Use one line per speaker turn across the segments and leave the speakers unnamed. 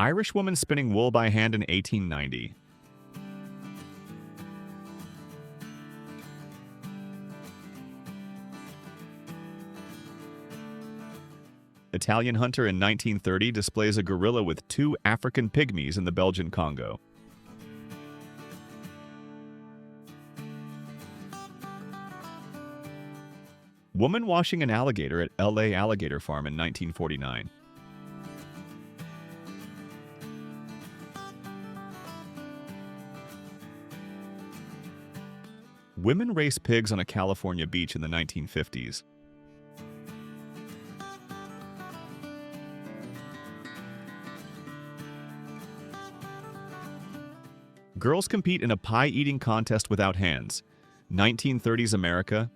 Irish woman spinning wool by hand in 1890. Italian hunter in 1930 displays a gorilla with two African pygmies in the Belgian Congo. Woman washing an alligator at LA Alligator Farm in 1949. Women race pigs on a California beach in the 1950s. Girls compete in a pie-eating contest without hands. 1930s America.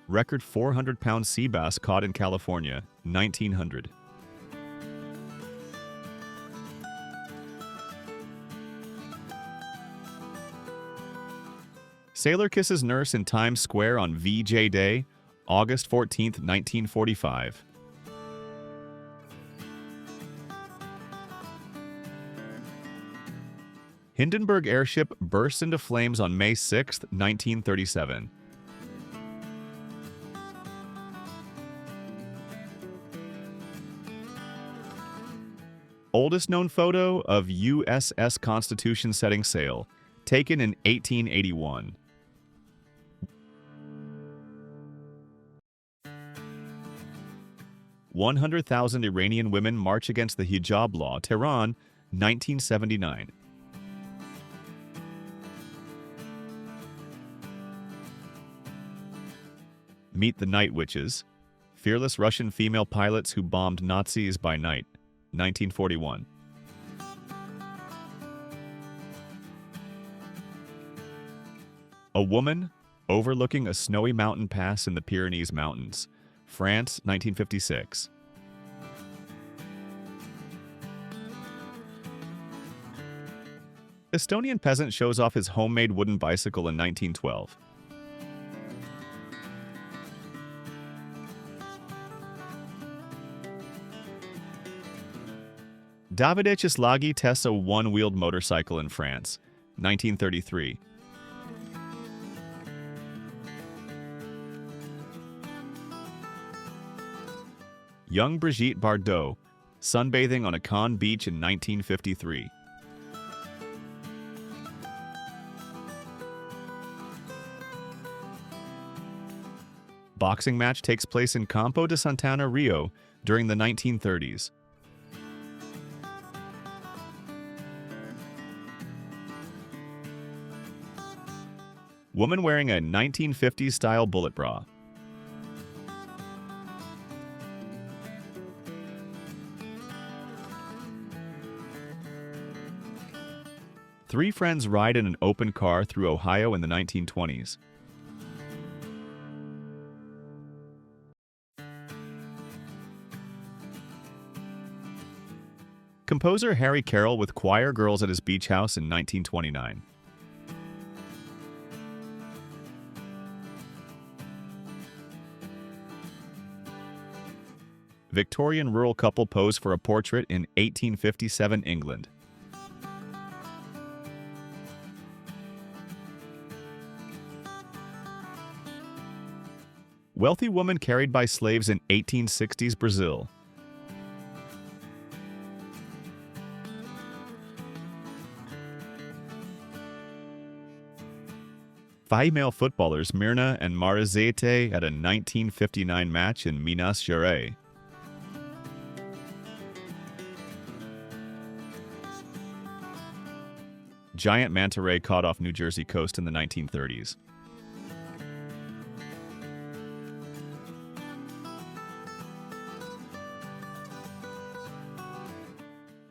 Record 400-pound sea bass caught in California, 1900. Sailor kisses nurse in Times Square on VJ Day, August 14, 1945. Hindenburg airship bursts into flames on May 6, 1937. Oldest known photo of USS Constitution setting sail, taken in 1881. "100,000 Iranian women march against the hijab law, Tehran, 1979. Meet the Night Witches, fearless Russian female pilots who bombed Nazis by night, 1941. A woman overlooking a snowy mountain pass in the Pyrenees Mountains, France, 1956. Estonian peasant shows off his homemade wooden bicycle in 1912. Davide Chislaghi tests a one-wheeled motorcycle in France, 1933. Young Brigitte Bardot, sunbathing on a Cannes beach in 1953. Boxing match takes place in Campo de Santana, Rio, during the 1930s. Woman wearing a 1950s-style bullet bra. Three friends ride in an open car through Ohio in the 1920s. Composer Harry Carroll with choir girls at his beach house in 1929. Victorian rural couple pose for a portrait in 1857 England. Wealthy woman carried by slaves in 1860s Brazil. Female footballers Mirna and Marizete at a 1959 match in Minas Gerais. Giant manta ray caught off New Jersey coast in the 1930s.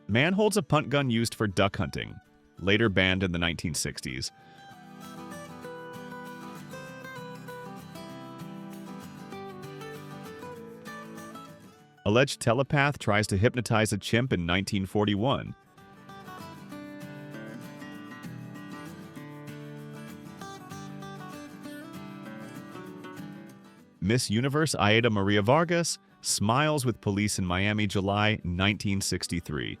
Man holds a punt gun used for duck hunting, later banned in the 1960s. Alleged telepath tries to hypnotize a chimp in 1941. Miss Universe Aida Maria Vargas smiles with police in Miami, July 1963.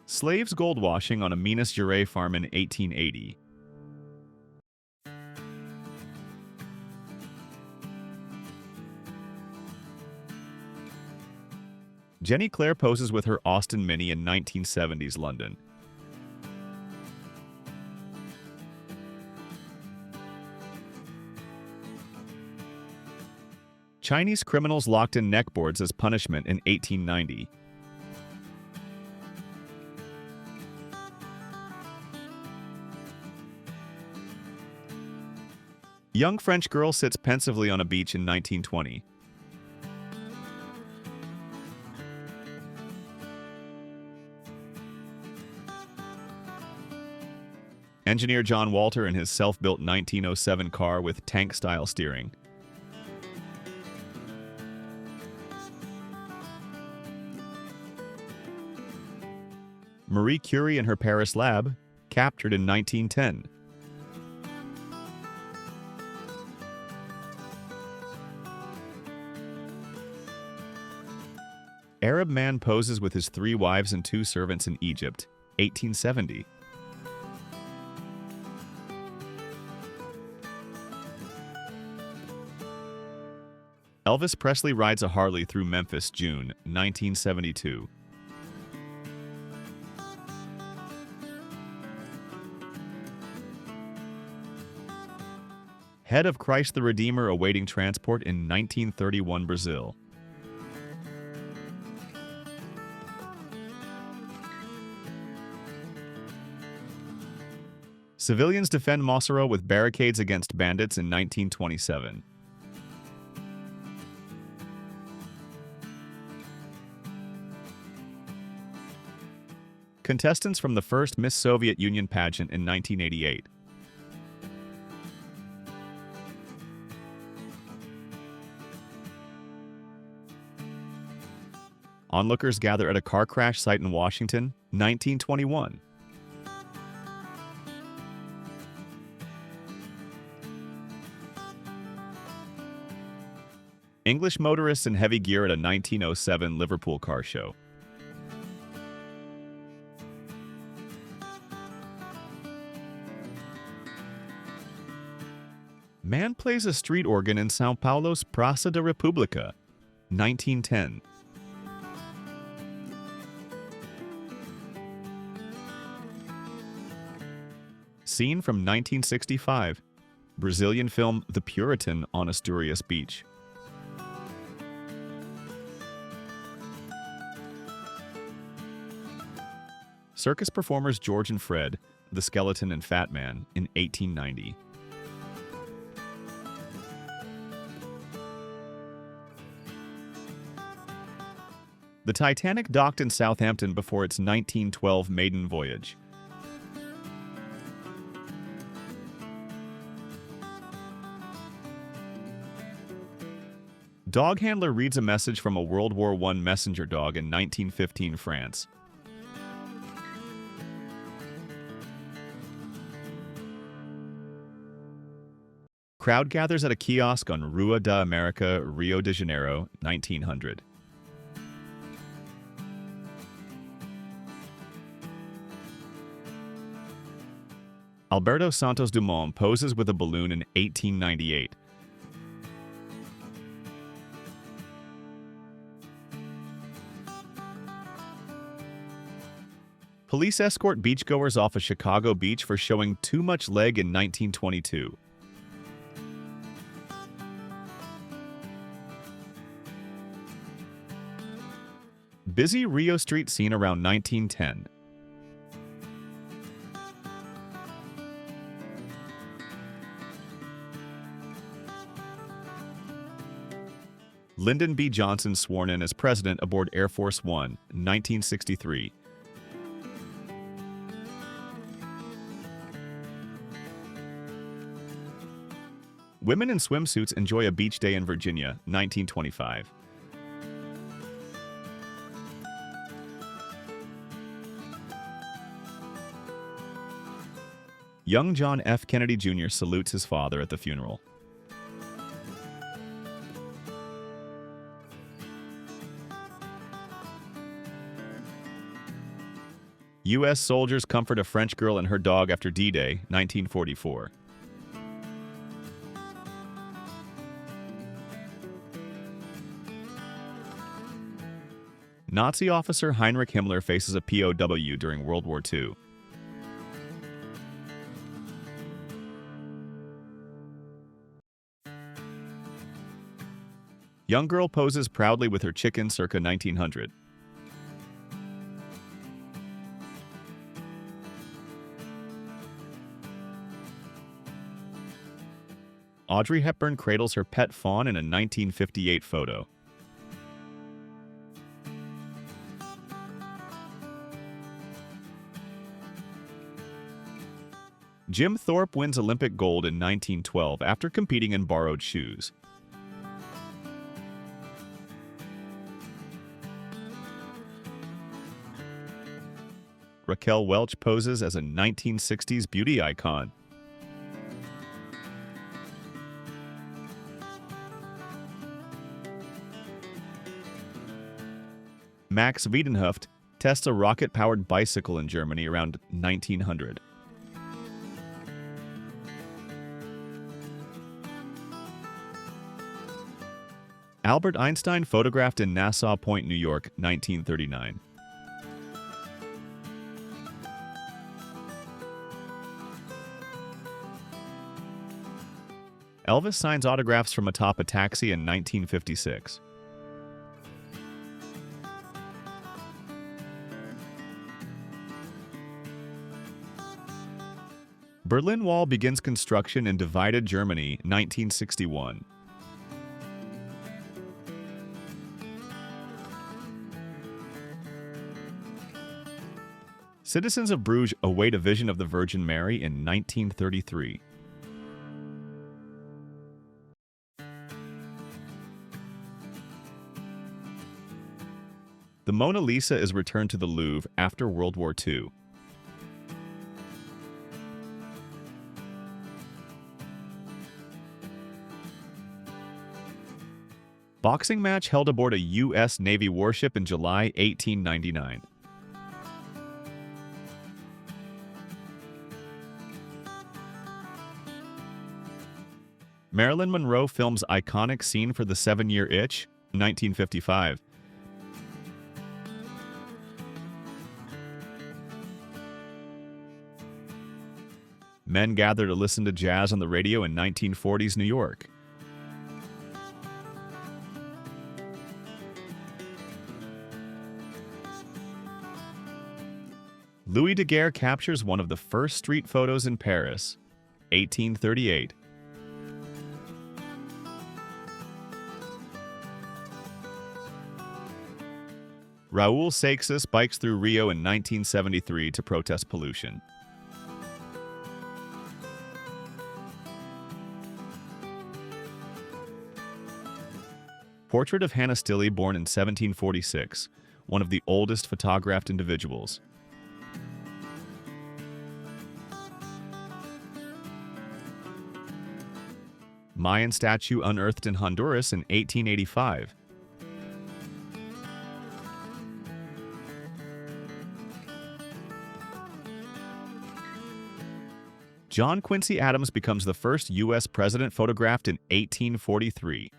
Slaves gold washing on a Minas Gerais farm in 1880. Jenny Claire poses with her Austin Mini in 1970s London. Chinese criminals locked in neckboards as punishment in 1890. Young French girl sits pensively on a beach in 1920. Engineer John Walter in his self-built 1907 car with tank-style steering. Marie Curie in her Paris lab, captured in 1910. Arab man poses with his 3 wives and 2 servants in Egypt, 1870. Elvis Presley rides a Harley through Memphis, June 1972. Head of Christ the Redeemer awaiting transport in 1931 Brazil. Civilians defend Mosoro with barricades against bandits in 1927. Contestants from the first Miss Soviet Union pageant in 1988. Onlookers gather at a car crash site in Washington, 1921. English motorists in heavy gear at a 1907 Liverpool car show. Man plays a street organ in São Paulo's Praça da República, 1910. Scene from 1965. Brazilian film The Puritan on Asturias Beach. Circus performers George and Fred, The Skeleton and Fat Man, in 1890. The Titanic docked in Southampton before its 1912 maiden voyage. Dog handler reads a message from a World War I messenger dog in 1915 France. Crowd gathers at a kiosk on Rua da America, Rio de Janeiro, 1900. Alberto Santos Dumont poses with a balloon in 1898. Police escort beachgoers off a Chicago beach for showing too much leg in 1922. Busy Rio Street scene around 1910. Lyndon B. Johnson sworn in as president aboard Air Force One, 1963. Women in swimsuits enjoy a beach day in Virginia, 1925. Young John F. Kennedy Jr. salutes his father at the funeral. U.S. soldiers comfort a French girl and her dog after D-Day, 1944. Nazi officer Heinrich Himmler faces a POW during World War II. Young girl poses proudly with her chicken circa 1900. Audrey Hepburn cradles her pet fawn in a 1958 photo. Jim Thorpe wins Olympic gold in 1912 after competing in borrowed shoes. Raquel Welch poses as a 1960s beauty icon. Max Wiedenheft tests a rocket-powered bicycle in Germany around 1900. Albert Einstein photographed in Nassau Point, New York, 1939. Elvis signs autographs from atop a taxi in 1956. Berlin Wall begins construction in divided Germany, 1961. Citizens of Bruges await a vision of the Virgin Mary in 1933. The Mona Lisa is returned to the Louvre after World War II. Boxing match held aboard a U.S. Navy warship in July 1899. Marilyn Monroe films iconic scene for the 7-Year Itch, 1955. Men gather to listen to jazz on the radio in 1940s New York. Louis Daguerre captures one of the first street photos in Paris, 1838. Raul Seixas bikes through Rio in 1973 to protest pollution. Portrait of Hannah Stilley, born in 1746, one of the oldest photographed individuals. Mayan statue unearthed in Honduras in 1885. John Quincy Adams becomes the first U.S. president photographed in 1843.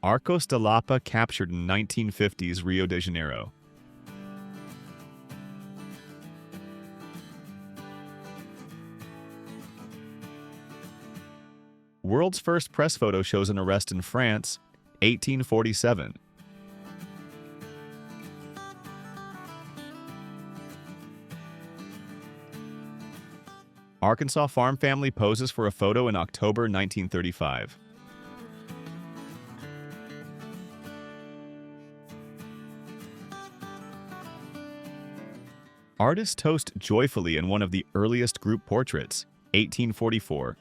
Arcos de Lapa captured in 1950s Rio de Janeiro. World's first press photo shows an arrest in France, 1847. Arkansas farm family poses for a photo in October 1935. Artists toast joyfully in one of the earliest group portraits, 1844.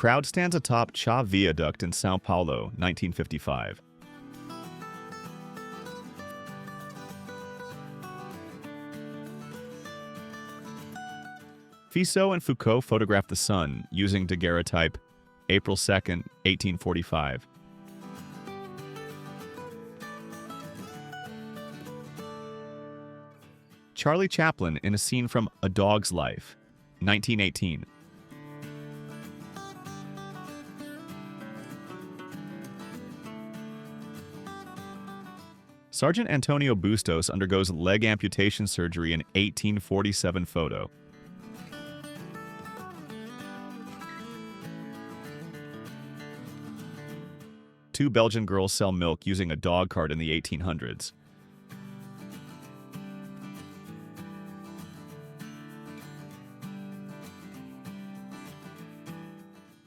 Crowd stands atop Cha Viaduct in Sao Paulo, 1955. Fizeau and Foucault photographed the sun using daguerreotype, April 2, 1845. Charlie Chaplin in a scene from A Dog's Life, 1918. Sergeant Antonio Bustos undergoes leg amputation surgery in 1847 photo. Two Belgian girls sell milk using a dog cart in the 1800s.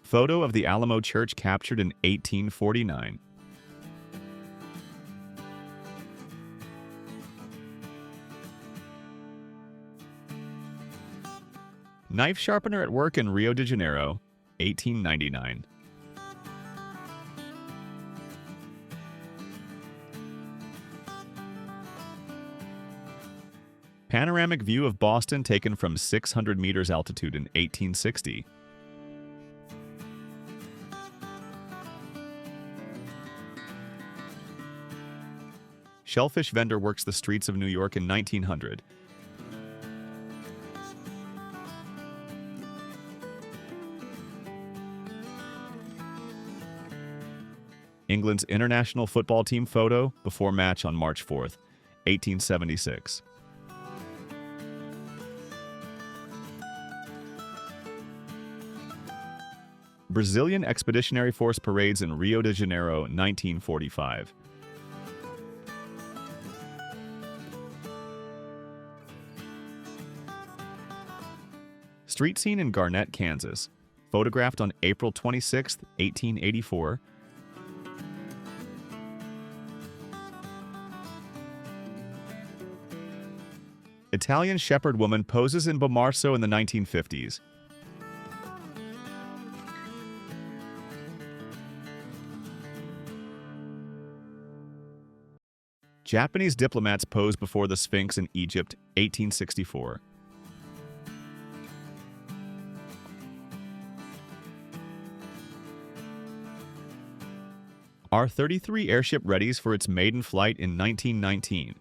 Photo of the Alamo Church captured in 1849. Knife sharpener at work in Rio de Janeiro, 1899. Panoramic view of Boston taken from 600 meters altitude in 1860. Shellfish vendor works the streets of New York in 1900. England's international football team photo before match on March 4, 1876. Brazilian Expeditionary Force parades in Rio de Janeiro, 1945. Street scene in Garnett, Kansas, photographed on April 26, 1884. Italian shepherd woman poses in Bomarzo in the 1950s. Japanese diplomats pose before the Sphinx in Egypt, 1864. R-33 airship readies for its maiden flight in 1919.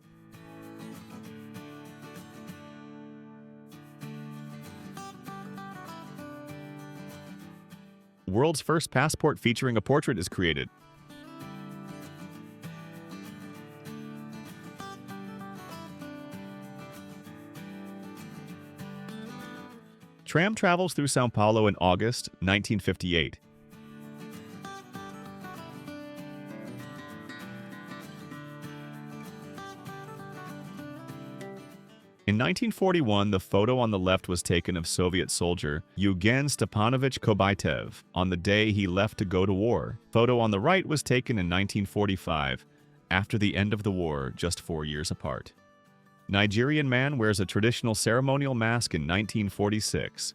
World's first passport featuring a portrait is created. Tram travels through Sao Paulo in August 1958. In 1941, the photo on the left was taken of Soviet soldier Eugen Stepanovich Kobaitev on the day he left to go to war. Photo on the right was taken in 1945, after the end of the war, just 4 years apart. Nigerian man wears a traditional ceremonial mask in 1946.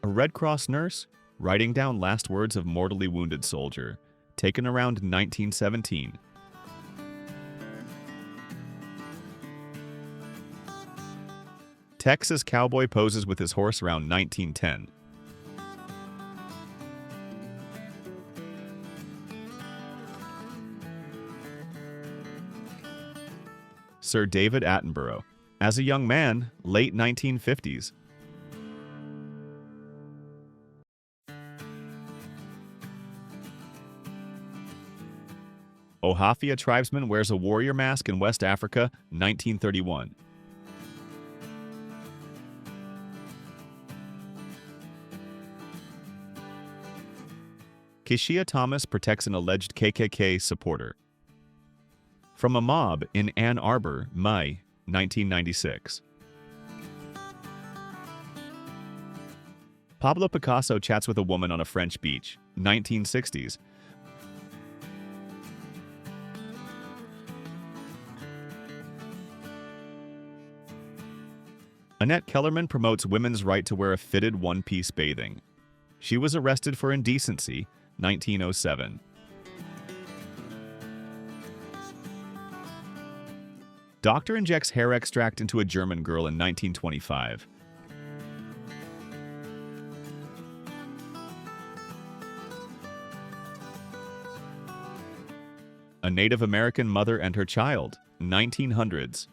A Red Cross nurse writing down last words of mortally wounded soldier, taken around 1917. Texas cowboy poses with his horse around 1910. Sir David Attenborough, as a young man, late 1950s. Ohafia tribesman wears a warrior mask in West Africa, 1931. Kishia Thomas protects an alleged KKK supporter. From a mob in Ann Arbor, May, 1996. Pablo Picasso chats with a woman on a French beach, 1960s. Annette Kellerman promotes women's right to wear a fitted one-piece bathing. She was arrested for indecency, 1907. Doctor injects hair extract into a German girl in 1925. A Native American mother and her child, 1900s.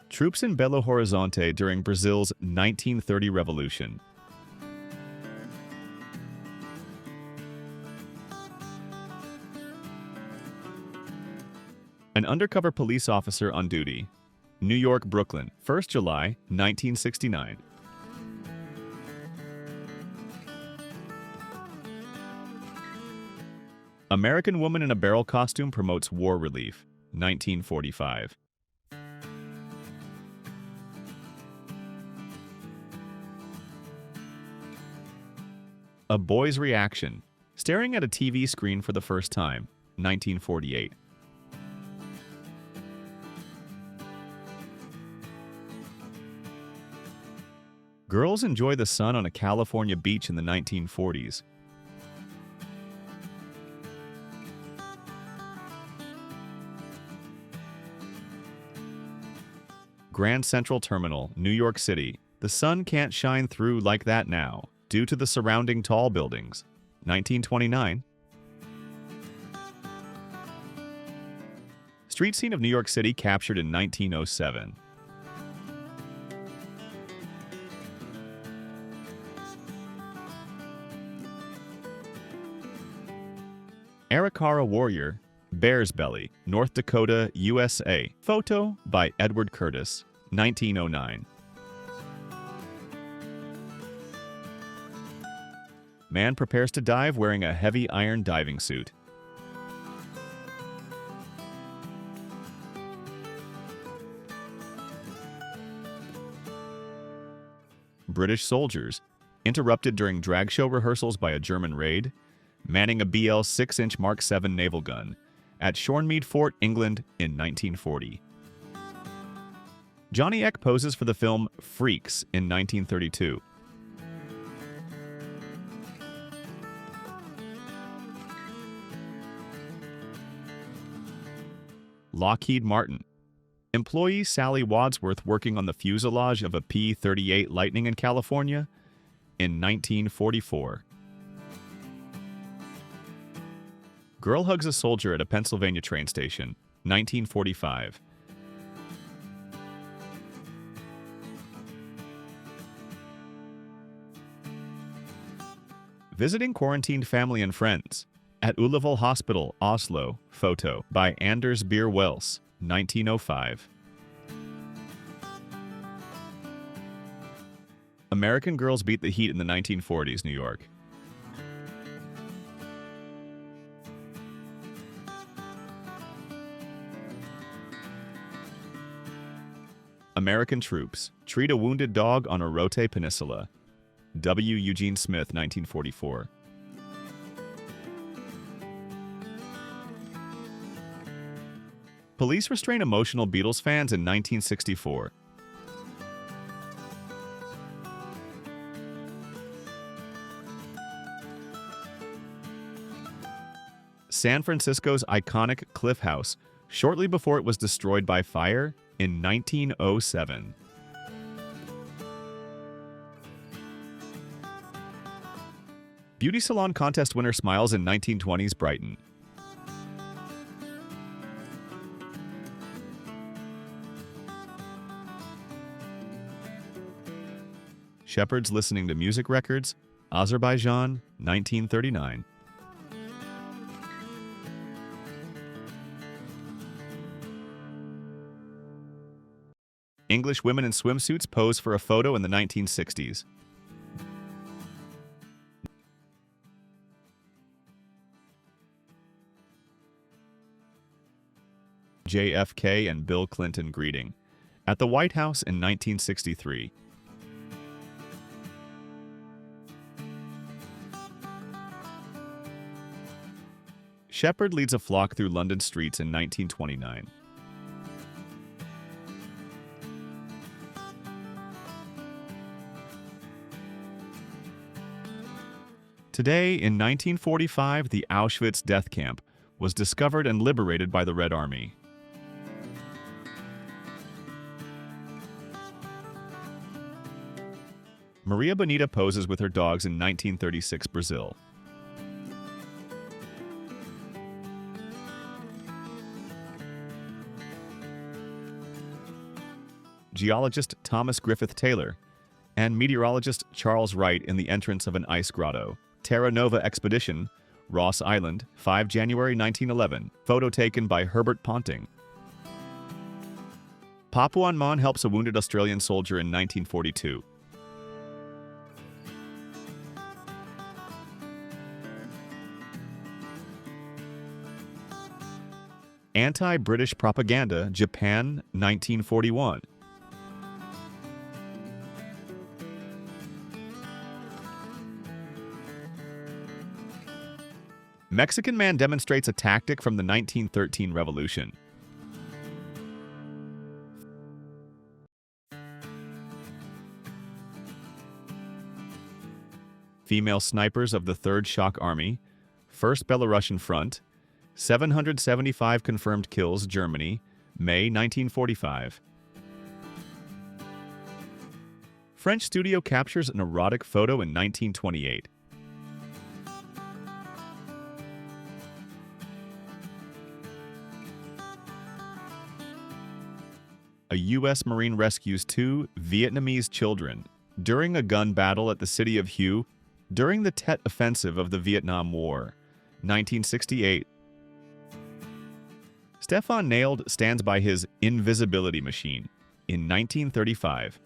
Troops in Belo Horizonte during Brazil's 1930 revolution. An undercover police officer on duty. New York, Brooklyn, 1st July, 1969. American woman in a barrel costume promotes war relief, 1945. A boy's reaction, staring at a TV screen for the first time, 1948. Girls enjoy the sun on a California beach in the 1940s. Grand Central Terminal, New York City. The sun can't shine through like that now, due to the surrounding tall buildings. 1929. Street scene of New York City captured in 1907. Arikara warrior, bear's belly, North Dakota, USA. Photo by Edward Curtis, 1909. Man prepares to dive wearing a heavy iron diving suit. British soldiers, interrupted during drag show rehearsals by a German raid, manning a BL 6-inch Mark 7 naval gun at Shornmead Fort, England in 1940. Johnny Eck poses for the film Freaks in 1932. Lockheed Martin. Employee Sally Wadsworth working on the fuselage of a P-38 Lightning in California in 1944. Girl hugs a soldier at a Pennsylvania train station, 1945. Visiting quarantined family and friends. At Ullevål Hospital, Oslo. Photo by Anders Beer Wells, 1905. American girls beat the heat in the 1940s, New York. American troops treat a wounded dog on Orote Peninsula. W. Eugene Smith, 1944. Police restrain emotional Beatles fans in 1964. San Francisco's iconic Cliff House, shortly before it was destroyed by fire in 1907. Beauty salon contest winner smiles in 1920s Brighton. Shepherds listening to music records, Azerbaijan, 1939. English women in swimsuits pose for a photo in the 1960s. JFK and Bill Clinton greeting at the White House in 1963. Shepherd leads a flock through London streets in 1929. Today, in 1945, the Auschwitz death camp was discovered and liberated by the Red Army. Maria Bonita poses with her dogs in 1936 Brazil. Geologist Thomas Griffith Taylor and meteorologist Charles Wright in the entrance of an ice grotto. Terra Nova Expedition, Ross Island, 5 January 1911. Photo taken by Herbert Ponting. Papuan Mon helps a wounded Australian soldier in 1942. Anti-British propaganda, Japan, 1941. Mexican man demonstrates a tactic from the 1913 revolution. Female snipers of the 3rd Shock Army, 1st Belarusian Front, 775 confirmed kills, Germany, May 1945. French studio captures an erotic photo in 1928. A U.S. Marine rescues 2 Vietnamese children during a gun battle at the city of Hue during the Tet Offensive of the Vietnam War, 1968. Stefan Nailed stands by his invisibility machine in 1935.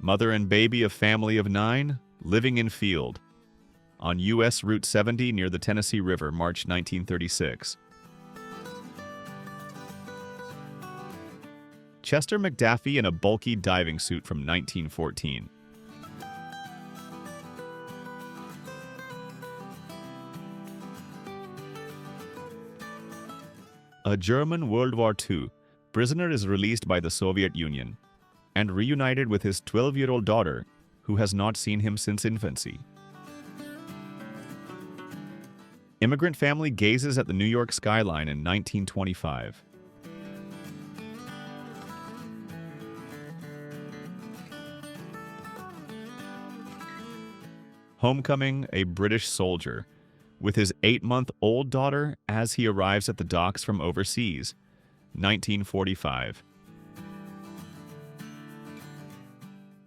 Mother and baby of family of 9 living in field on U.S. Route 70 near the Tennessee River, March 1936. Chester McDaffie in a bulky diving suit from 1914. A German World War II prisoner is released by the Soviet Union and reunited with his 12-year-old daughter, who has not seen him since infancy. Immigrant family gazes at the New York skyline in 1925. Homecoming, a British soldier, with his 8-month-old daughter as he arrives at the docks from overseas, 1945.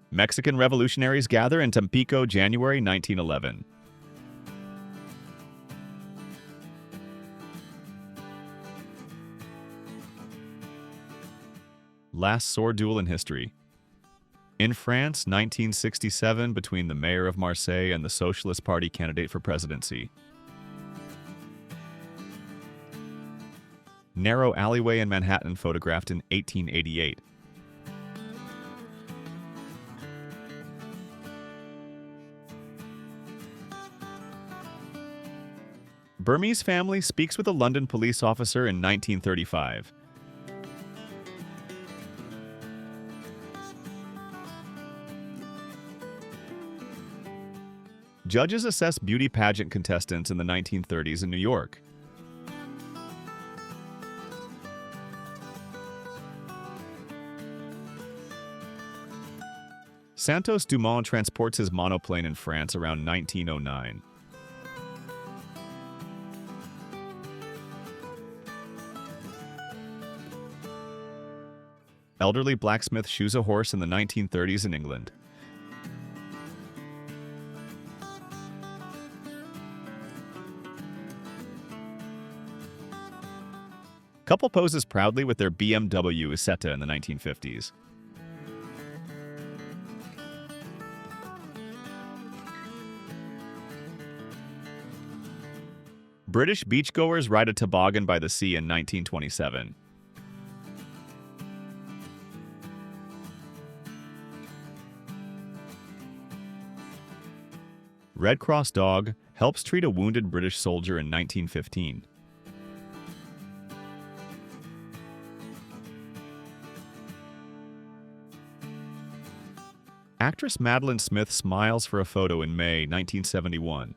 Mexican revolutionaries gather in Tampico, January 1911. Last sword duel in history. In France, 1967, between the mayor of Marseille and the Socialist Party candidate for presidency. Narrow alleyway in Manhattan photographed in 1888. Burmese family speaks with a London police officer in 1935. Judges assess beauty pageant contestants in the 1930s in New York. Santos Dumont transports his monoplane in France around 1909. Elderly blacksmith shoes a horse in the 1930s in England. Couple poses proudly with their BMW Isetta in the 1950s. British beachgoers ride a toboggan by the sea in 1927. Red Cross dog helps treat a wounded British soldier in 1915. Actress Madeline Smith smiles for a photo in May 1971.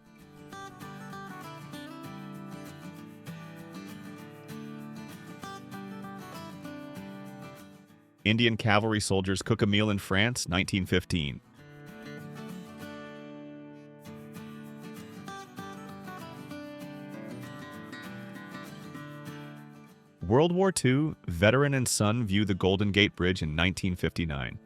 Indian cavalry soldiers cook a meal in France, 1915. World War II, veteran and son view the Golden Gate Bridge in 1959.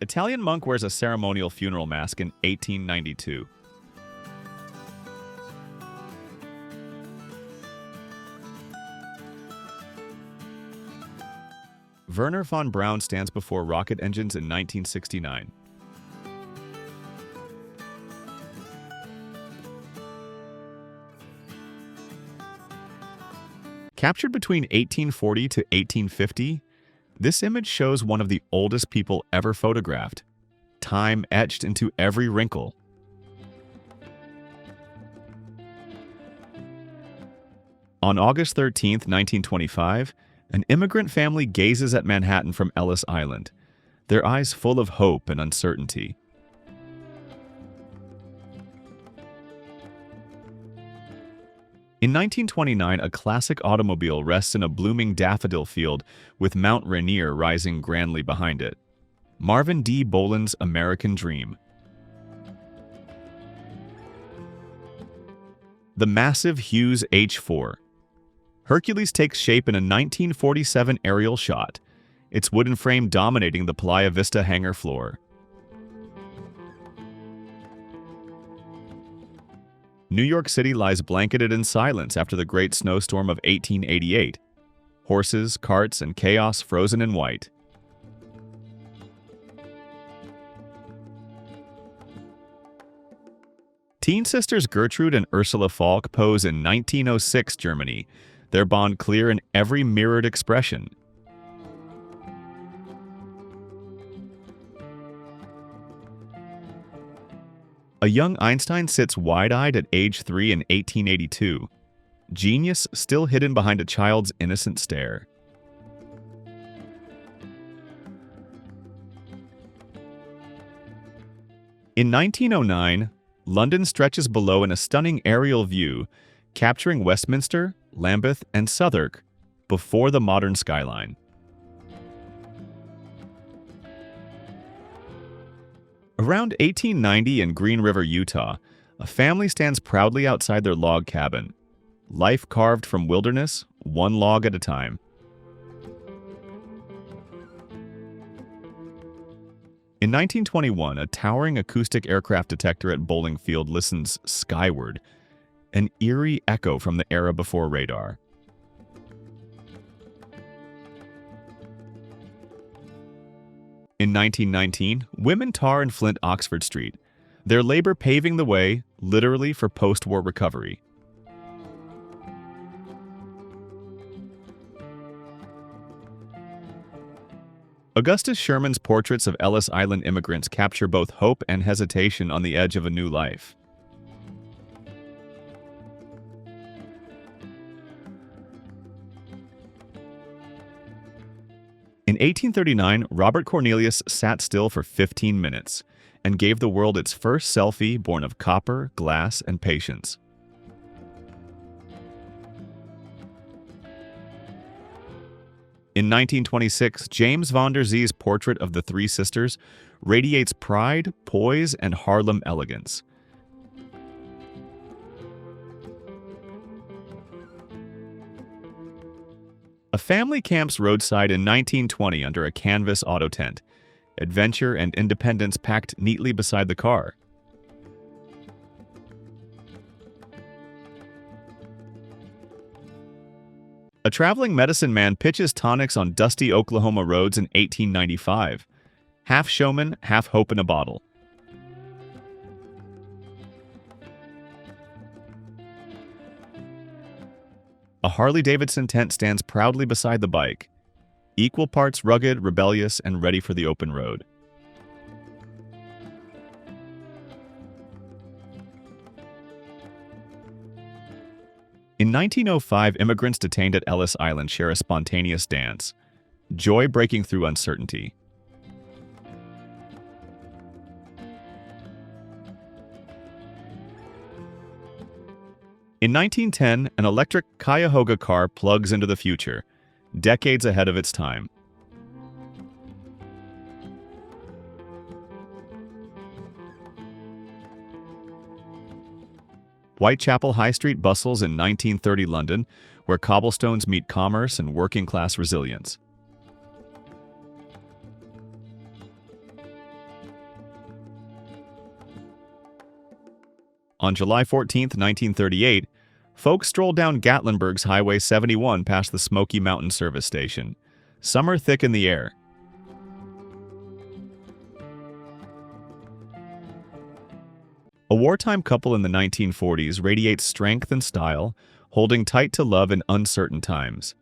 Italian monk wears a ceremonial funeral mask in 1892. Werner von Braun stands before rocket engines in 1969. Captured between 1840 to 1850, this image shows one of the oldest people ever photographed, time etched into every wrinkle. On August 13, 1925, an immigrant family gazes at Manhattan from Ellis Island, their eyes full of hope and uncertainty. In 1929, a classic automobile rests in a blooming daffodil field with Mount Rainier rising grandly behind it. Marvin D. Boland's American Dream. The massive Hughes H-4. Hercules takes shape in a 1947 aerial shot, its wooden frame dominating the Playa Vista hangar floor. New York City lies blanketed in silence after the great snowstorm of 1888. Horses, carts, and chaos frozen in white. Teen sisters Gertrude and Ursula Falk pose in 1906 Germany, their bond clear in every mirrored expression. A young Einstein sits wide-eyed at age 3 in 1882. Genius still hidden behind a child's innocent stare. In 1909, London stretches below in a stunning aerial view, capturing Westminster, Lambeth, and Southwark before the modern skyline. Around 1890 in Green River, Utah, a family stands proudly outside their log cabin. Life carved from wilderness, one log at a time. In 1921, a towering acoustic aircraft detector at Bowling Field listens skyward, an eerie echo from the era before radar. In 1919, women tar and flint Oxford Street, their labor paving the way, literally, for post-war recovery. Augustus Sherman's portraits of Ellis Island immigrants capture both hope and hesitation on the edge of a new life. In 1839, Robert Cornelius sat still for 15 minutes and gave the world its first selfie born of copper, glass, and patience. In 1926, James van der Zee's portrait of the three sisters radiates pride, poise, and Harlem elegance. A family camps roadside in 1920 under a canvas auto tent, adventure and independence packed neatly beside the car. A traveling medicine man pitches tonics on dusty Oklahoma roads in 1895. Half showman, half hope in a bottle. A Harley-Davidson tent stands proudly beside the bike. equal parts rugged, rebellious, and ready for the open road. In 1905, immigrants detained at Ellis Island share a spontaneous dance, joy breaking through uncertainty. In 1910, an electric Cuyahoga car plugs into the future, decades ahead of its time. Whitechapel High Street bustles in 1930 London, where cobblestones meet commerce and working-class resilience. On July 14, 1938, folks strolled down Gatlinburg's Highway 71 past the Smoky Mountain Service Station. Summer thick in the air. A wartime couple in the 1940s radiates strength and style, holding tight to love in uncertain times.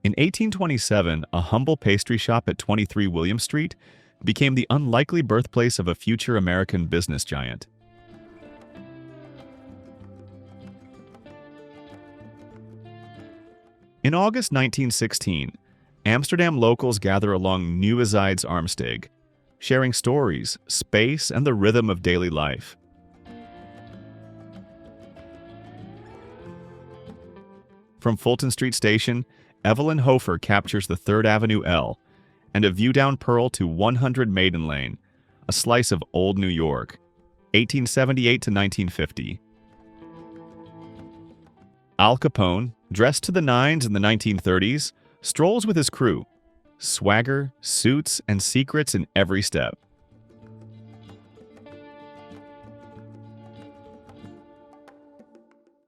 In 1827, a humble pastry shop at 23 William Street became the unlikely birthplace of a future American business giant. In August 1916, Amsterdam locals gather along Nieuwezijd's Armsteig, sharing stories, space, and the rhythm of daily life. From Fulton Street Station, Evelyn Hofer captures the 3rd Avenue L and a view down Pearl to 100 Maiden Lane, a slice of old New York, 1878 to 1950. Al Capone, dressed to the nines in the 1930s, strolls with his crew, swagger, suits, and secrets in every step.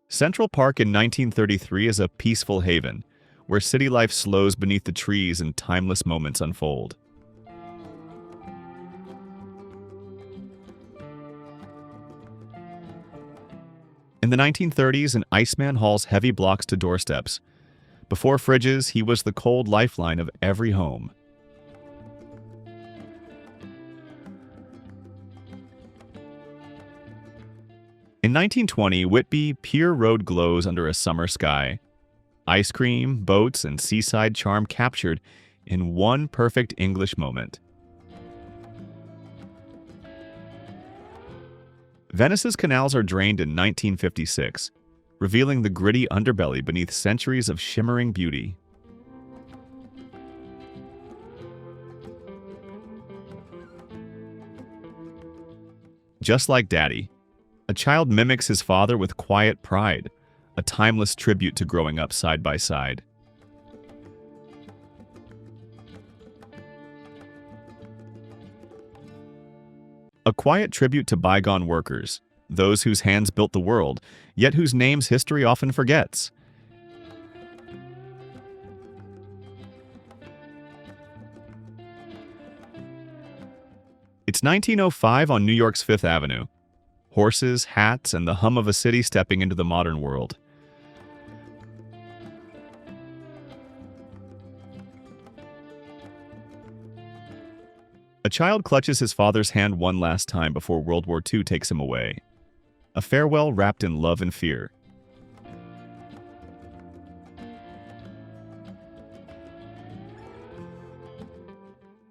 Central Park in 1933 is a peaceful haven, where city life slows beneath the trees and timeless moments unfold. In the 1930s, an Iceman hauls heavy blocks to doorsteps. Before fridges, he was the cold lifeline of every home. In 1920, Whitby Pier Road glows under a summer sky. Ice cream, boats, and seaside charm captured in one perfect English moment. Venice's canals are drained in 1956, revealing the gritty underbelly beneath centuries of shimmering beauty. Just like Daddy, a child mimics his father with quiet pride, a timeless tribute to growing up side by side. A quiet tribute to bygone workers, those whose hands built the world, yet whose names history often forgets. It's 1905 on New York's Fifth Avenue. Horses, hats, and the hum of a city stepping into the modern world. A child clutches his father's hand one last time before World War II takes him away. A farewell wrapped in love and fear.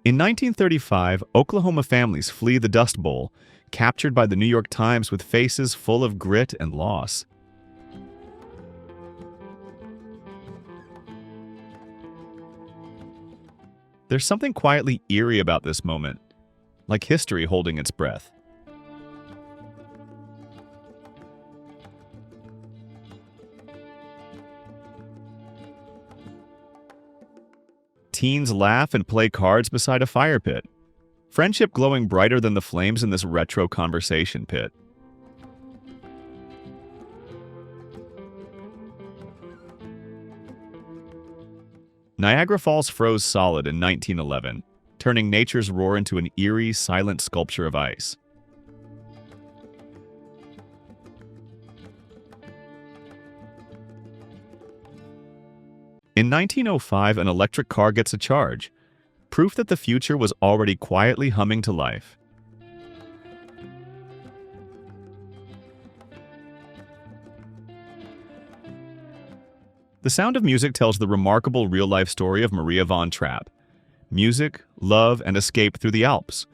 In 1935, Oklahoma families flee the Dust Bowl, captured by the New York Times with faces full of grit and loss. There's something quietly eerie about this moment, like history holding its breath. Teens laugh and play cards beside a fire pit, friendship glowing brighter than the flames in this retro conversation pit. Niagara Falls froze solid in 1911, turning nature's roar into an eerie, silent sculpture of ice. In 1905, an electric car gets a charge, proof that the future was already quietly humming to life. The Sound of Music tells the remarkable real-life story of Maria von Trapp. Music, love, and escape through the Alps.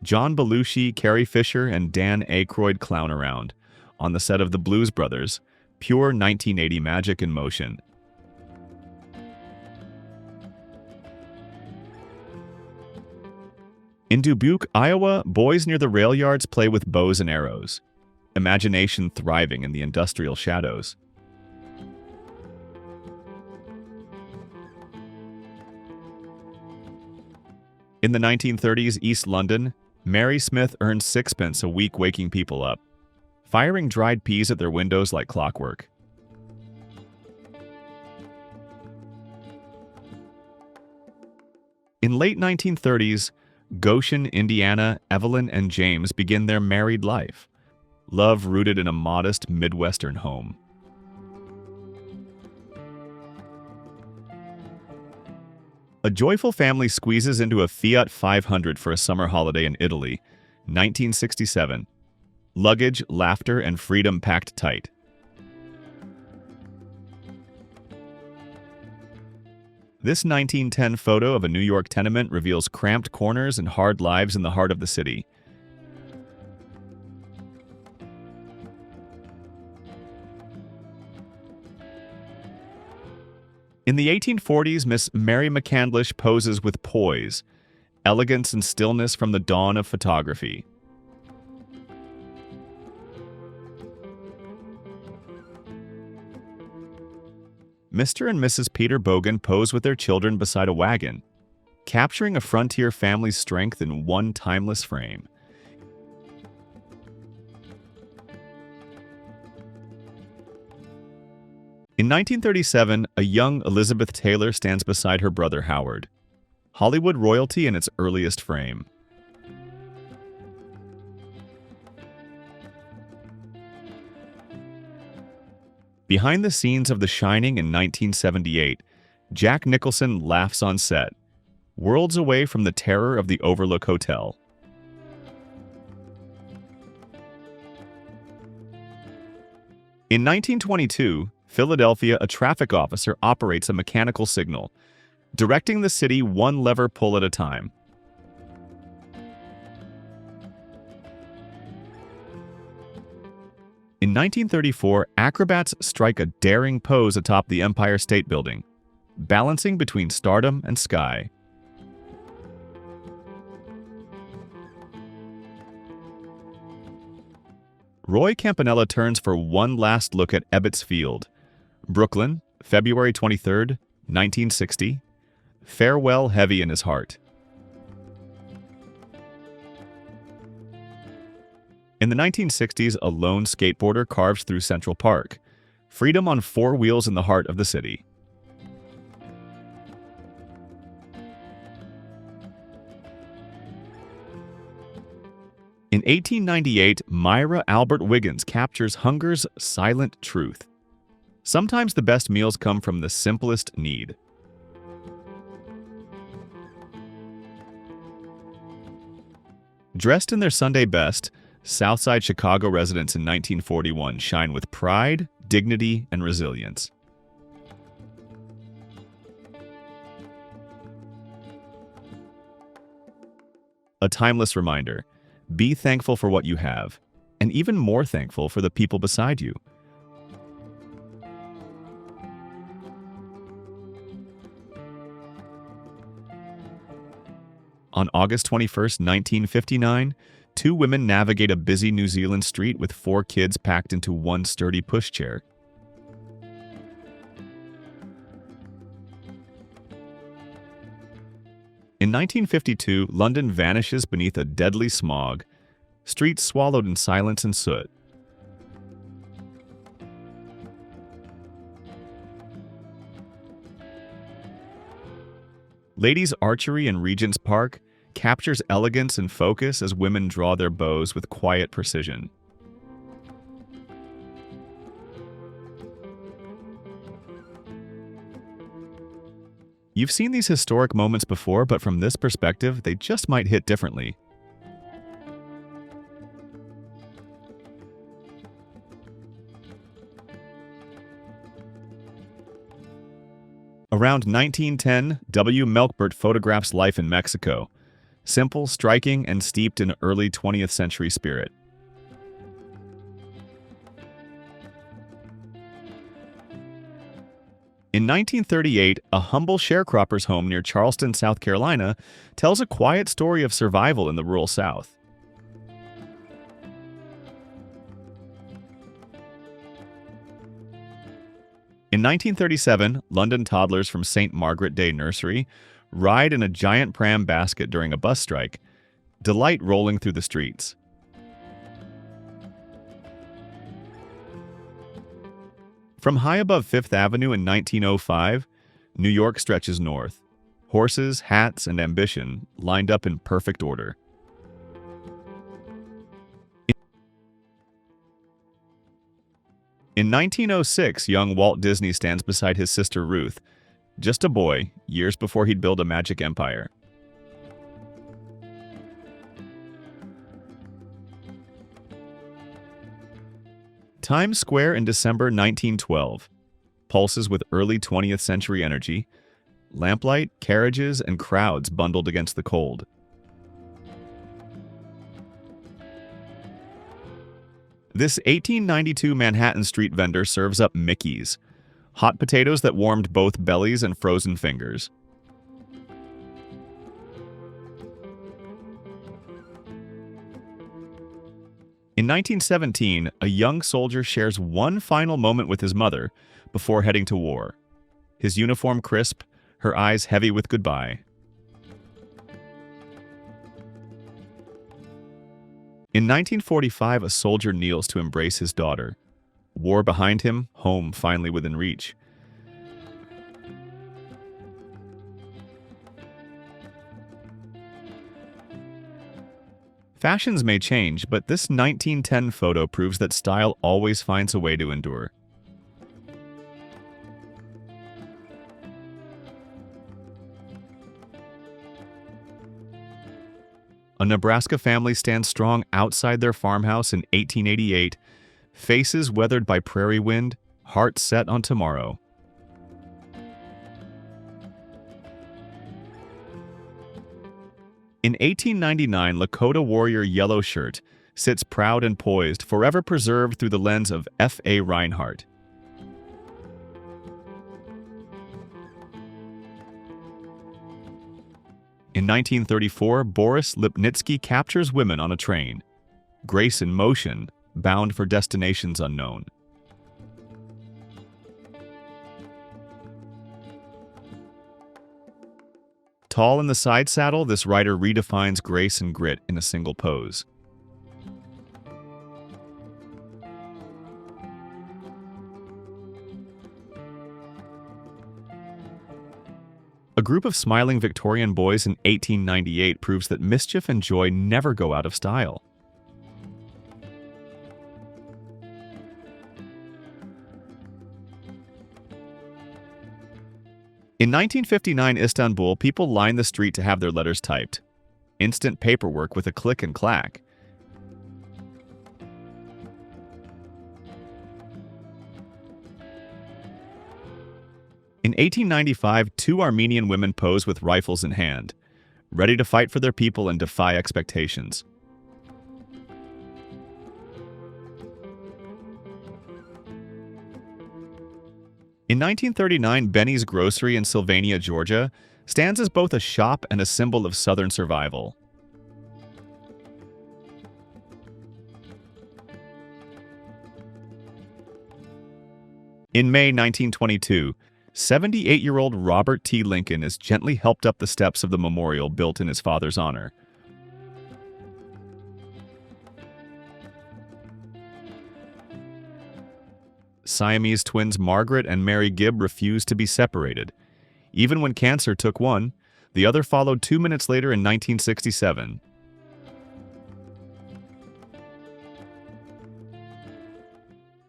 John Belushi, Carrie Fisher, and Dan Aykroyd clown around on the set of The Blues Brothers, pure 1980 magic in motion. In Dubuque, Iowa, boys near the rail yards play with bows and arrows, imagination thriving in the industrial shadows. In the 1930s, East London, Mary Smith earned sixpence a week waking people up, firing dried peas at their windows like clockwork. In late 1930s, Goshen, Indiana, Evelyn and James begin their married life, love rooted in a modest Midwestern home. A joyful family squeezes into a Fiat 500 for a summer holiday in Italy, 1967. Luggage, laughter, and freedom packed tight. This 1910 photo of a New York tenement reveals cramped corners and hard lives in the heart of the city. In the 1840s, Miss Mary McCandlish poses with poise, elegance and stillness from the dawn of photography. Mr. and Mrs. Peter Bogan pose with their children beside a wagon, capturing a frontier family's strength in one timeless frame. In 1937, a young Elizabeth Taylor stands beside her brother Howard, Hollywood royalty in its earliest frame. Behind the scenes of The Shining in 1978, Jack Nicholson laughs on set, worlds away from the terror of the Overlook Hotel. In 1922, Philadelphia, a traffic officer operates a mechanical signal, directing the city one lever pull at a time. In 1934, acrobats strike a daring pose atop the Empire State Building, balancing between stardom and sky. Roy Campanella turns for one last look at Ebbets Field, Brooklyn, February 23, 1960. Farewell heavy in his heart. In the 1960s, a lone skateboarder carves through Central Park, freedom on four wheels in the heart of the city. In 1898, Myra Albert Wiggins captures hunger's silent truth. Sometimes the best meals come from the simplest need. Dressed in their Sunday best, Southside Chicago residents in 1941 shine with pride, dignity, and resilience. A timeless reminder: be thankful for what you have, and even more thankful for the people beside you. On August 21, 1959, two women navigate a busy New Zealand street with four kids packed into one sturdy pushchair. In 1952, London vanishes beneath a deadly smog, streets swallowed in silence and soot. Ladies' archery in Regent's Park, captures elegance and focus as women draw their bows with quiet precision. You've seen these historic moments before, but from this perspective, they just might hit differently. Around 1910, W. Melkbert photographs life in Mexico. Simple, striking, and steeped in early 20th century spirit. In 1938, a humble sharecropper's home near Charleston, South Carolina, tells a quiet story of survival in the rural South. In 1937, London toddlers from St. Margaret Day Nursery ride in a giant pram basket during a bus strike, delight rolling through the streets. From high above Fifth Avenue in 1905, New York stretches north. Horses, hats, and ambition lined up in perfect order. In 1906, young Walt Disney stands beside his sister Ruth, just a boy, years before he'd build a magic empire. Times Square in December 1912 pulses with early 20th century energy, lamplight, carriages, and crowds bundled against the cold. This 1892 Manhattan street vendor serves up Mickeys, hot potatoes that warmed both bellies and frozen fingers. In 1917, a young soldier shares one final moment with his mother before heading to war. His uniform crisp, her eyes heavy with goodbye. In 1945, a soldier kneels to embrace his daughter. War behind him, home finally within reach. Fashions may change, but this 1910 photo proves that style always finds a way to endure. A Nebraska family stands strong outside their farmhouse in 1888, faces weathered by prairie wind, hearts set on tomorrow. In 1899, Lakota warrior Yellow Shirt sits proud and poised, forever preserved through the lens of F.A. Reinhardt. In 1934, Boris Lipnitsky captures women on a train. Grace in motion, bound for destinations unknown. Tall in the side saddle, this rider redefines grace and grit in a single pose. A group of smiling Victorian boys in 1898 proves that mischief and joy never go out of style. In 1959 Istanbul, people lined the street to have their letters typed. Instant paperwork with a click and clack. In 1895, two Armenian women pose with rifles in hand, ready to fight for their people and defy expectations. In 1939, Benny's Grocery in Sylvania, Georgia, stands as both a shop and a symbol of Southern survival. In May 1922, 78-year-old Robert T. Lincoln is gently helped up the steps of the memorial built in his father's honor. Siamese twins Margaret and Mary Gibb refused to be separated. Even when cancer took one, The other followed 2 minutes later in 1967.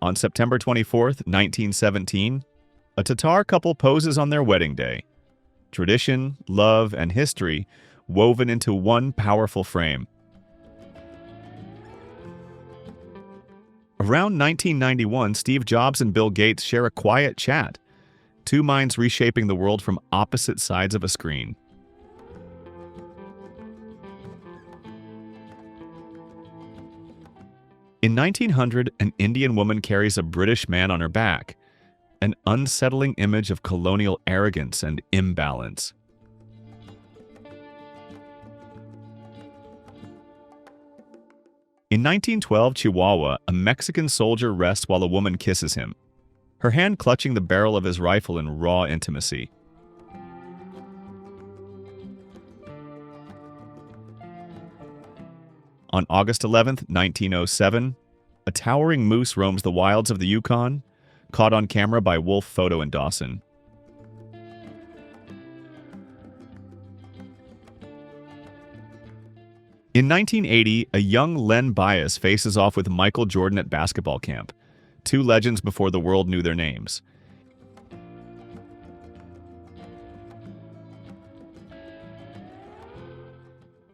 On September 24, 1917, a Tatar couple poses on their wedding day. Tradition, love, and history woven into one powerful frame. Around 1991, Steve Jobs and Bill Gates share a quiet chat, two minds reshaping the world from opposite sides of a screen. In 1900, an Indian woman carries a British man on her back, an unsettling image of colonial arrogance and imbalance. In 1912 Chihuahua, a Mexican soldier rests while a woman kisses him, her hand clutching the barrel of his rifle in raw intimacy. On August 11, 1907, a towering moose roams the wilds of the Yukon, caught on camera by Wolf Photo in Dawson. In 1980, a young Len Bias faces off with Michael Jordan at basketball camp, two legends before the world knew their names.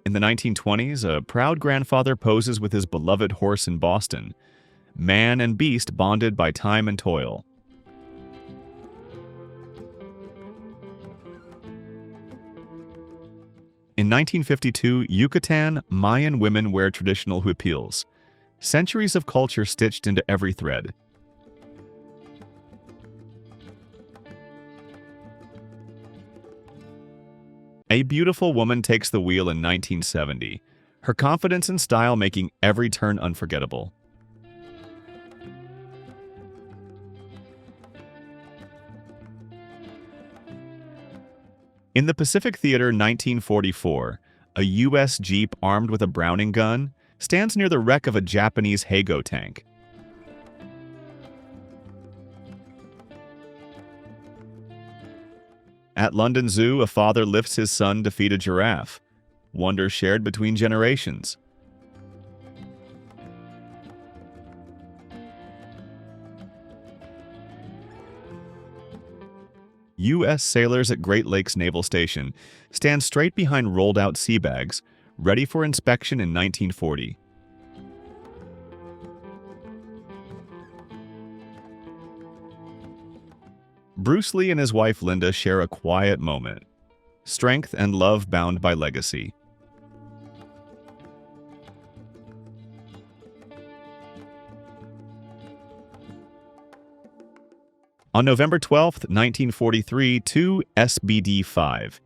In the 1920s, a proud grandfather poses with his beloved horse in Boston, man and beast bonded by time and toil. In 1952, Yucatan, Mayan women wear traditional huipiles, centuries of culture stitched into every thread. A beautiful woman takes the wheel in 1970, her confidence and style making every turn unforgettable. In the Pacific Theater 1944, a U.S. Jeep armed with a Browning gun stands near the wreck of a Japanese Heigo tank. At London Zoo, a father lifts his son to feed a giraffe, wonder shared between generations. U.S. sailors at Great Lakes Naval Station stand straight behind rolled-out sea bags, ready for inspection in 1940. Bruce Lee and his wife Linda share a quiet moment. Strength and love bound by legacy. On November 12, 1943, two SBD-5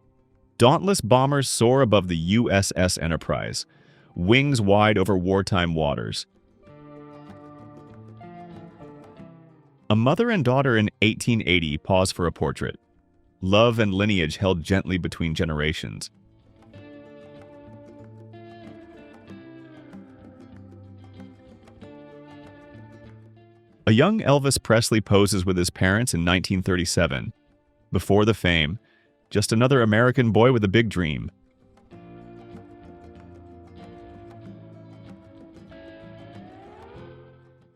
dauntless bombers soar above the USS Enterprise, wings wide over wartime waters. A mother and daughter in 1880 pause for a portrait. Love and lineage held gently between generations. A young Elvis Presley poses with his parents in 1937. Before the fame, just another American boy with a big dream.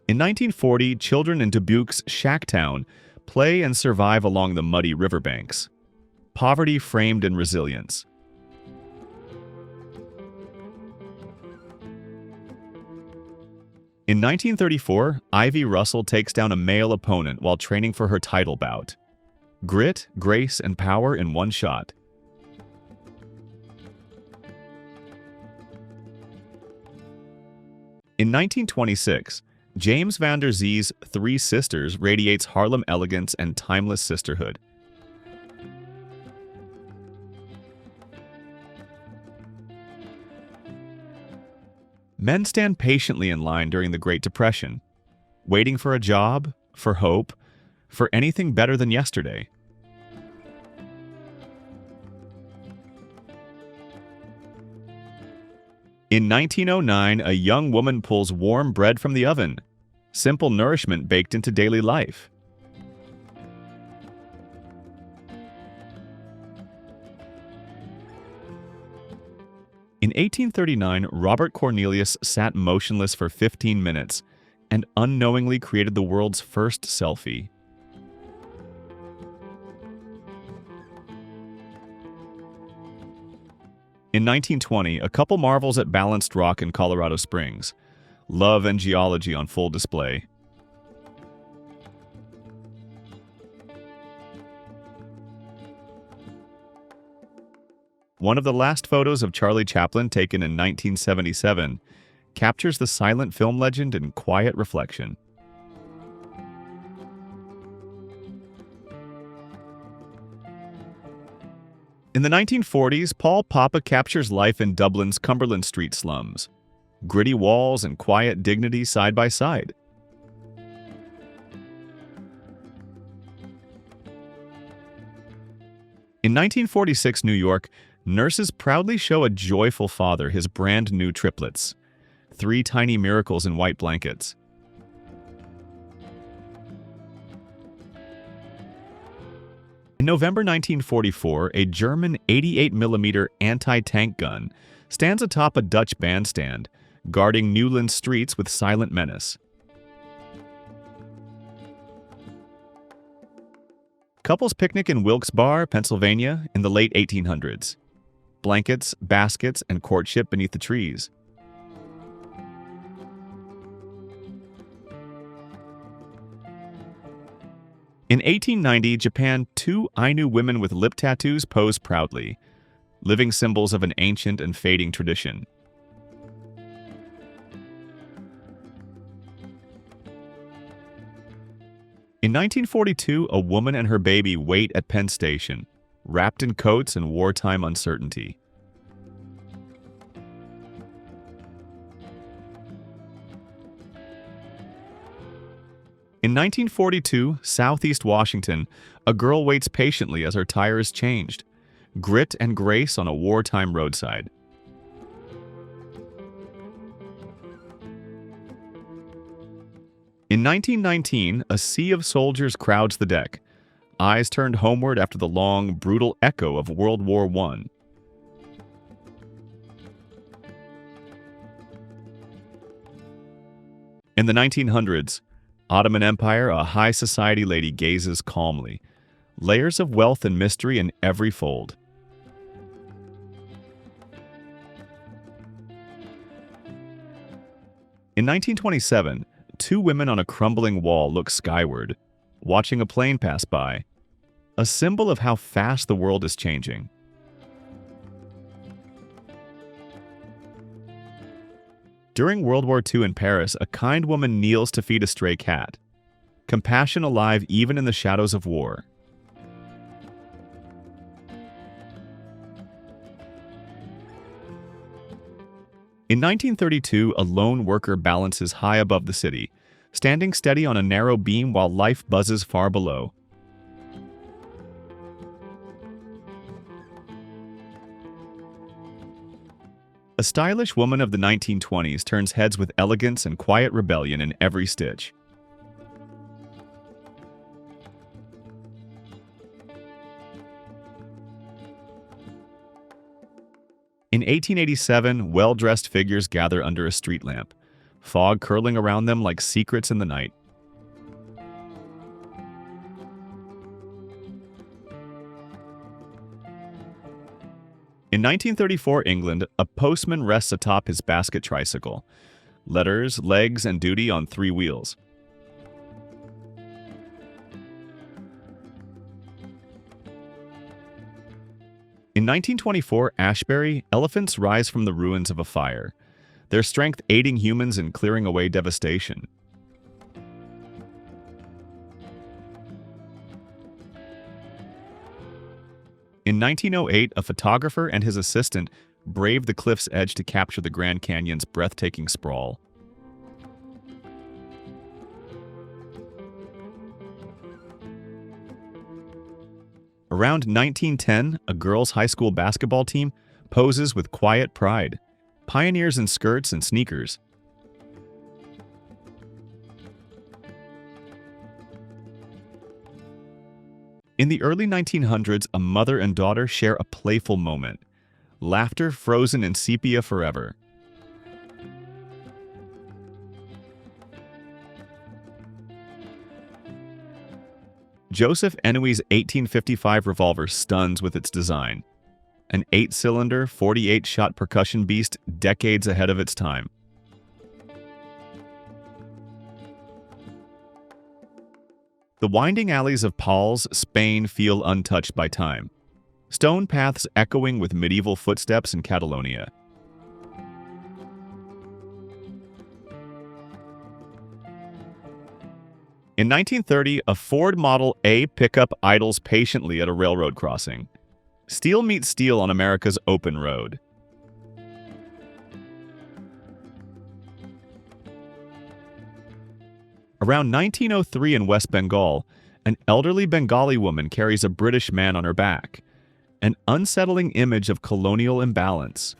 In 1940, children in Dubuque's Shacktown play and survive along the muddy riverbanks. Poverty framed in resilience. In 1934, Ivy Russell takes down a male opponent while training for her title bout. Grit, grace, and power in one shot. In 1926, James Van Der Zee's Three Sisters radiates Harlem elegance and timeless sisterhood. Men stand patiently in line during the Great Depression, waiting for a job, for hope, for anything better than yesterday. In 1909, a young woman pulls warm bread from the oven, simple nourishment baked into daily life. In 1839, Robert Cornelius sat motionless for 15 minutes and unknowingly created the world's first selfie. In 1920, a couple marvels at Balanced Rock in Colorado Springs. Love and geology on full display. One of the last photos of Charlie Chaplin, taken in 1977, captures the silent film legend in quiet reflection. In the 1940s, Paul Papa captures life in Dublin's Cumberland Street slums. Gritty walls and quiet dignity side by side. In 1946 New York, nurses proudly show a joyful father his brand new triplets. 3 tiny miracles in white blankets. In November 1944, a German 88mm anti-tank gun stands atop a Dutch bandstand, guarding Newland's streets with silent menace. Couples picnic in Wilkes-Barre, Pennsylvania, in the late 1800s. Blankets, baskets, and courtship beneath the trees. In 1890, Japan, 2 Ainu women with lip tattoos pose proudly, living symbols of an ancient and fading tradition. In 1942, a woman and her baby wait at Penn Station, wrapped in coats and wartime uncertainty. In 1942, Southeast Washington, a girl waits patiently as her tire is changed. Grit and grace on a wartime roadside. In 1919, a sea of soldiers crowds the deck, eyes turned homeward after the long, brutal echo of World War I. In the 1900s, Ottoman Empire, a high society lady gazes calmly, layers of wealth and mystery in every fold. In 1927, 2 women on a crumbling wall look skyward, watching a plane pass by, a symbol of how fast the world is changing. During World War II in Paris, a kind woman kneels to feed a stray cat. Compassion alive even in the shadows of war. In 1932, a lone worker balances high above the city, standing steady on a narrow beam while life buzzes far below. A stylish woman of the 1920s turns heads with elegance and quiet rebellion in every stitch. In 1887, well-dressed figures gather under a street lamp, fog curling around them like secrets in the night. In 1934 England, a postman rests atop his basket tricycle. Letters, legs, and duty on 3 wheels. In 1924 Ashbury, elephants rise from the ruins of a fire, their strength aiding humans in clearing away devastation. In 1908, a photographer and his assistant braved the cliff's edge to capture the Grand Canyon's breathtaking sprawl. Around 1910, a girls' high school basketball team poses with quiet pride, pioneers in skirts and sneakers. In the early 1900s, a mother and daughter share a playful moment. Laughter frozen in sepia forever. Joseph Enui's 1855 revolver stuns with its design. An 8-cylinder, 48-shot percussion beast decades ahead of its time. The winding alleys of Paul's, Spain feel untouched by time. Stone paths echoing with medieval footsteps in Catalonia. In 1930, a Ford Model A pickup idles patiently at a railroad crossing. Steel meets steel on America's open road. Around 1903 in West Bengal, an elderly Bengali woman carries a British man on her back, an unsettling image of colonial imbalance.